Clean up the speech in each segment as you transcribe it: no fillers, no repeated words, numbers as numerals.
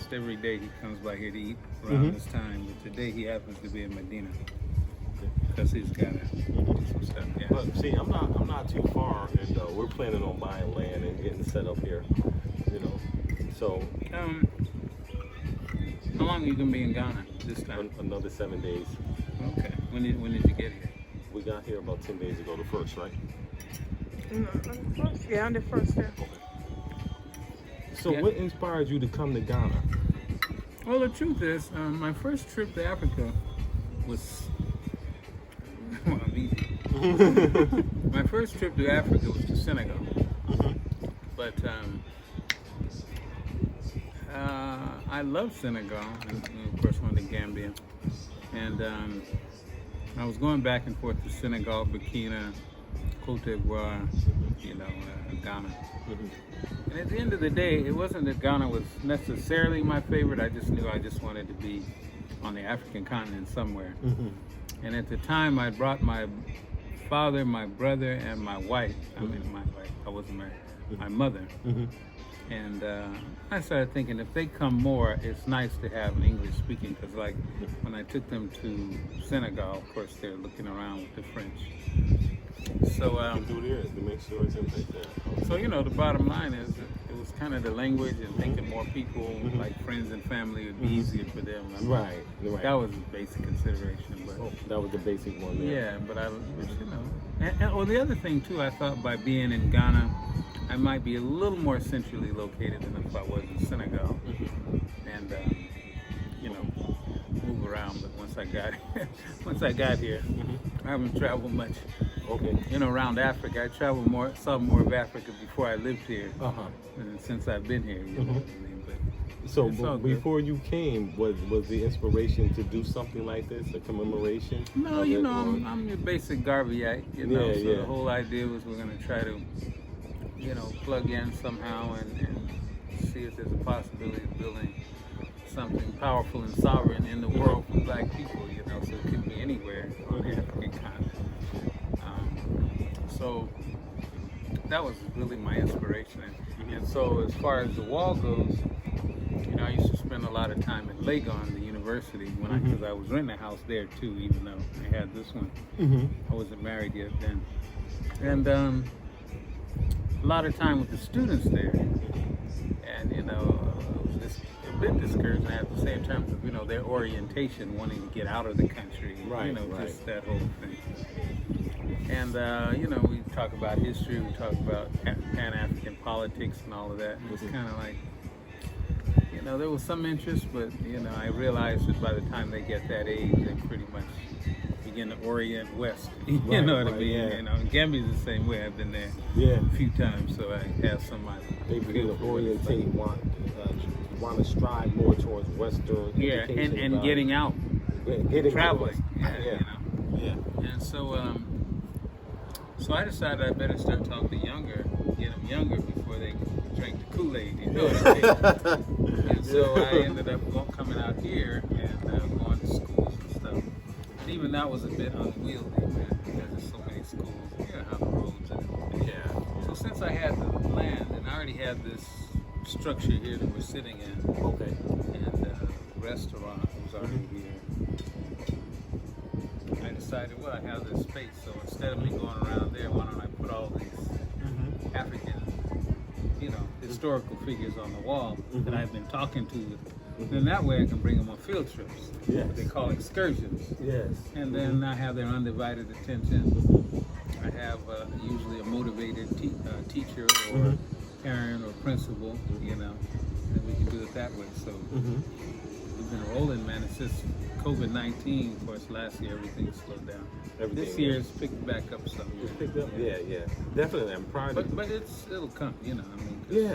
almost every day he comes by here to eat around this time. But today he happens to be in Medina because he's got to do some stuff. Yeah. But see, I'm not too far, and we're planning on buying land and getting set up here. You know, so how long are you gonna be in Ghana this time? another 7 days. Okay. When did you get here? We got here about 10 days ago, the first, right? No, on the first. Yeah, on the first. Yeah. Okay. So Yeah. what inspired you to come to Ghana? Well, the truth is, my first trip to Africa was easy. My first trip to Africa was to Senegal, but I love Senegal, and of course went to Gambia, and I was going back and forth to Senegal, Burkina, Cote d'Ivoire, Ghana. And at the end of the day, it wasn't that Ghana was necessarily my favorite. I just knew I just wanted to be on the African continent somewhere. And at the time, I brought my father, my brother, and my wife. I mean, my wife. I wasn't married. My mother. And I started thinking, if they come more, it's nice to have an English speaking. Because, like, when I took them to Senegal, of course, they're looking around with the French. So, Do this to make sure it's in there. so the bottom line is that it was kind of the language and thinking more people, like friends and family, would be easier for them. I mean, Right. that was a basic consideration. But That was the basic one there. yeah, but the other thing too, I thought by being in Ghana, I might be a little more centrally located than if I was in Senegal, and move around. But once I got here, I haven't traveled much. Okay. Around Africa. I traveled saw more of Africa before I lived here, and since I've been here. You know what I mean? But So it's all good. before you came, was the inspiration to do something like this, a commemoration? No, of it, or- I'm your basic Garveyite, Yeah, so yeah. the whole idea was we're going to try to, plug in somehow and see if there's a possibility of building something powerful and sovereign in the world for black people, so it could be anywhere on the African continent. So that was really my inspiration. And so as far as the wall goes, I used to spend a lot of time at Legon, the university, because I was renting a house there too, even though I had this one. I wasn't married yet then. And a lot of time with the students there. And, it was just a bit discouraging at the same time, because, their orientation, wanting to get out of the country, Right. just that whole thing. And, we talk about history, we talk about Pan-African politics and all of that. It was kind of like, there was some interest, but, I realized that by the time they get that age, they pretty much begin to orient west. You know what I mean? Yeah. Gambia's the same way. I've been there a few times, so I have some idea. They begin to orientate, want to strive more towards Western education and getting out, getting traveling. Yeah. And so, so I decided I better start talking to get them younger before they drink the Kool-Aid. You know what I mean? And so I ended up coming out here and going to schools and stuff. And even that was a bit unwieldy, man, because there's so many schools. How the roads and So since I had the land and I already had this structure here that we're sitting in, and the restaurant was already here, I decided, well, I have this space, so instead of me going around there, why don't I put all these African, historical figures on the wall that I've been talking to. Then that way I can bring them on field trips. What they call excursions. Yes. And then I have their undivided attention. I have usually a motivated teacher or parent or principal, and we can do it that way. So we've been rolling, man. It's just COVID-19. Of course, last year everything slowed down. This year it's picked back up some. It's picked up? Yeah. Definitely. I'm proud of But it'll come,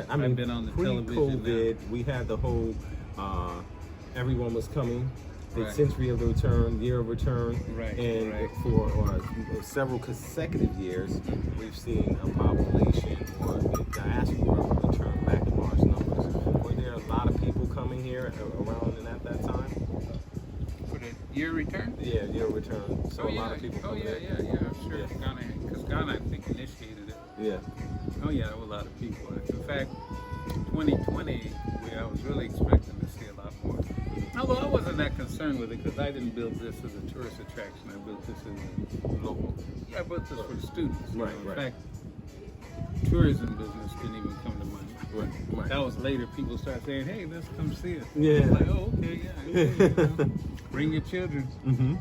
I've been on the television pre-COVID, we had the whole, everyone was coming, the Right. century of the return, year of return, Right, and right. for several consecutive years, we've seen a population or the diaspora return back in large numbers. Were there a lot of people coming here around and at that time? For the year return? Yeah, year return. So a lot of people coming in. Sure. Yeah. Because Ghana, I think, initiated it. Yeah. Oh yeah, there were a lot of people. In fact, 2020, I was really expecting to see wasn't that concerned with it because I didn't build this as a tourist attraction. I built this as a local. Yeah, I built this for the students. Right, In right. fact, tourism business didn't even come to mind. Right. That was later. People started saying, "Hey, let's come see it." Yeah. I'm like, oh, okay, yeah. Okay, bring your children. Mm-hmm.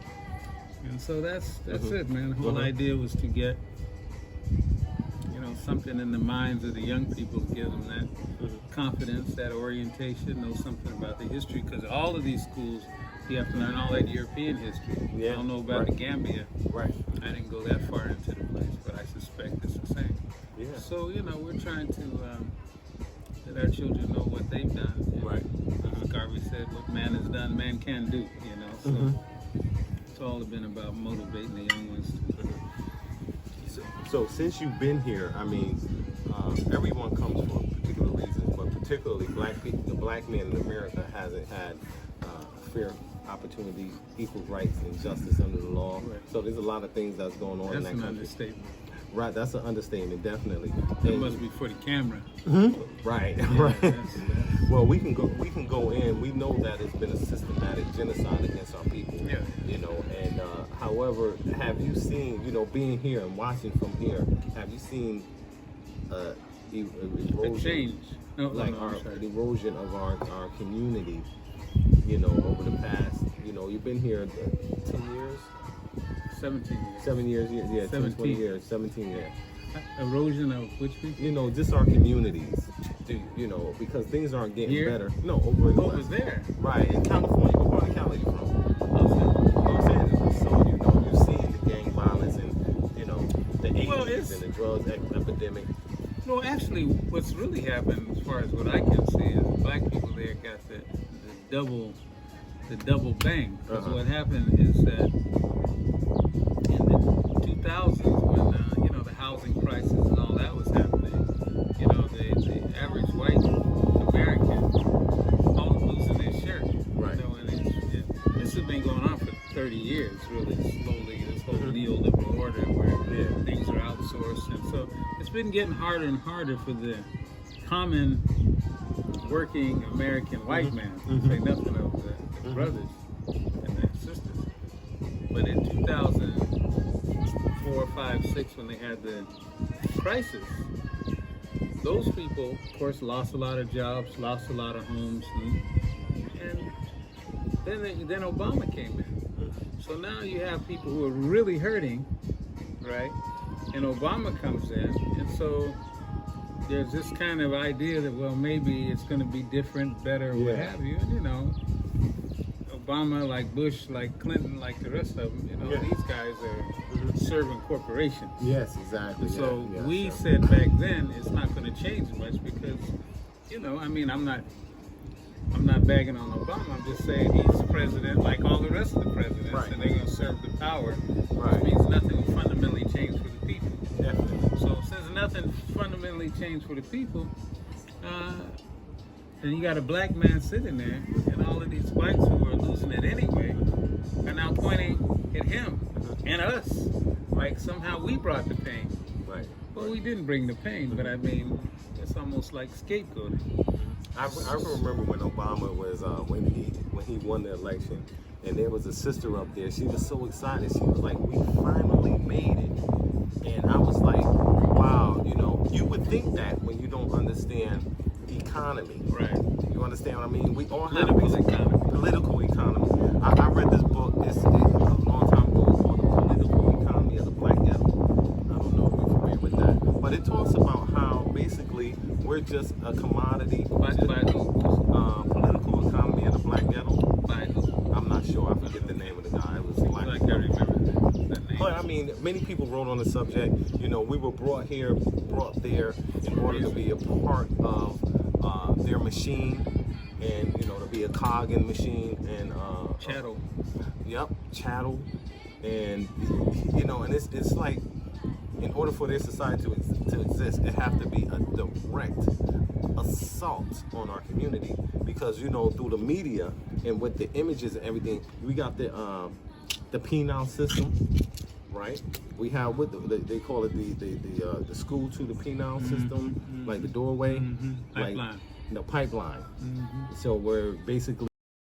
And so that's it, man. The whole idea was to get, something in the minds of the young people, give them that confidence, that orientation, know something about the history. Because all of these schools, you have to learn all that European history. Yeah, I don't know about right. the Gambia. Right. I didn't go that far into the place, but I suspect it's the same. Yeah. So, we're trying to let our children know what they've done. And, Right. Garvey said, what man has done, man can do, So it's all been about motivating the young ones. So since you've been here, I mean, everyone comes for particular reasons, but particularly the black man in America hasn't had fair opportunity, equal rights, and justice under the law. Right. So there's a lot of things that's going on in That's that an country. understatement. Right, that's an understatement, definitely. It And- must be for the camera. Right, Yeah, right. that's- Well, we can go in. We know that it's been a systematic genocide against our people. Yeah. And however, have you seen, being here and watching from here, have you seen erosion? A change. No, Like no, our I'm sorry. the erosion of our community, over the past, you've been here 10 years, 17 years. 7 years, yeah, 10, 20 17. years, 17 years. Erosion of which people? Just our communities, because things aren't getting Here? better. No, over in the What West. was there? Right, in California. What part of Cali you from? Okay. Los Angeles. So, you're seeing the gang violence and, the AIDS Well, it's- and the drugs epidemic. No, actually, what's really happened, as far as what I can see, is black people there got the double bang. Because what happened is that in the 2000s, when the housing crisis and all that was happening, the average white American all losing their shirt. Right. And this has been going on for 30 years, really slowly. This whole neoliberal order where things are outsourced, and so it's been getting harder and harder for the common working American white man, to say nothing of the brothers and the sisters. But in 2004, 5, 6, when they had the crisis, those people, of course, lost a lot of jobs, lost a lot of homes, and then Obama came in. So now you have people who are really hurting, right? And Obama comes in, and so there's this kind of idea that, well, maybe it's going to be different, better, what have you. And, Obama, like Bush, like Clinton, like the rest of them, these guys are serving corporations. Yes, exactly. So we said back then it's not going to change much because, I'm not bagging on Obama. I'm just saying he's president like all the rest of the presidents, Right. and they're going to serve the power, Right. which means nothing will fundamentally change for the people. Definitely. So since nothing fundamentally changed for the people, then you got a black man sitting there, and all of these whites who are losing it anyway are now pointing at him and us, like somehow we brought the pain. Right. Well, we didn't bring the pain, but it's almost like scapegoating. I remember when Obama was when he won the election, and there was a sister up there. She was so excited. She was like, "We finally made it," and I was like, "Wow!" You would think that when you don't understand economy, Right. You understand what I mean? We all have Political economy. I read this book. It's a long time ago. It's called The Political Economy of the Black Ghetto. I don't know if you're familiar with that, but it talks about how basically we're just a commodity. By who? Political economy of the Black Ghetto. By who? I'm not sure. I forget the name of the guy. It was black. Like I remember that name. But I mean, many people wrote on the subject. We were brought there in order to be a part of their machine, and to be a cog in the machine, and Chattel. Yep, chattel, and and it's like, in order for their society to exist, it have to be a direct assault on our community, because through the media and with the images and everything, we got the penal system, right? We have they call it the school to the penal system, like the doorway, like Pipeline. pipeline. So we're basically